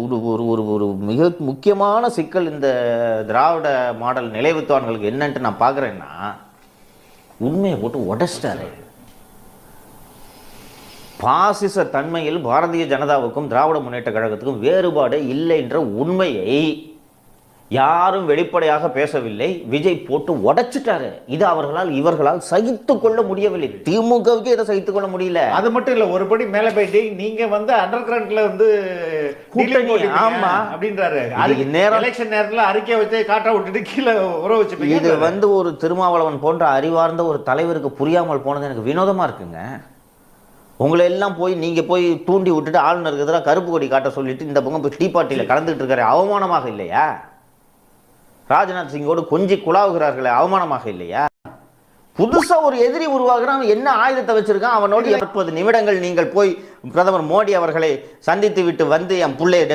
ஒரு ஒரு ஒரு ஒரு மிக முக்கியமான சிக்கல் இந்த திராவிட மாடல் நிலைவுத்துவான்களுக்கு என்னன்ட்டு நான் பார்க்குறேன்னா, உண்மையை போட்டு உடைச்சிட்டாரு. பாசிச தன்மையில் பாரதிய ஜனதாவுக்கும் திராவிட முன்னேற்ற கழகத்துக்கும் வேறுபாடு இல்லை என்ற உண்மையை யாரும் வெளிப்படையாக பேசவில்லை. விஜய் போட்டு உடைச்சிட்டாரு. இது இவர்களால் சகித்து கொள்ள முடியவில்லை. திமுகவுக்கு இதை சகித்து கொள்ள முடியல. அது மட்டும் இல்ல, ஒருபடி மேல போயிட்டு நீங்க அண்டர் கிரவுண்ட்ல கூட்டணி ஆமா அப்படின்றாரு. எலெக்ஷன் நேரத்துல அறிக்கை வச்சு காட்ட விட்டுட்டு கீழே உறவு வச்சு இது ஒரு திருமாவளவன் போன்ற அறிவார்ந்த ஒரு தலைவருக்கு புரியாமல் போனது எனக்கு வினோதமா இருக்குங்க. உங்களை எல்லாம் நீங்க போய் தூண்டி விட்டுட்டு ஆளுநருக்கு எதிராக கருப்பு கொடி காட்ட சொல்லிட்டு இந்த பக்கம் போய் டீ பார்ட்டியில் கலந்துட்டு இருக்காரு. அவமானமாக இல்லையா? ராஜ்நாத் சிங்கோடு கொஞ்சி குழாவுகிறார்களே, அவமானமாக இல்லையா? புதுசா ஒரு எதிரி உருவாகிறான். என்ன ஆயுதத்தை வச்சிருக்கான்? அவனோடு 40 நிமிடங்கள் நீங்கள் போய் பிரதமர் மோடி அவர்களை சந்தித்து விட்டு என் பிள்ளைய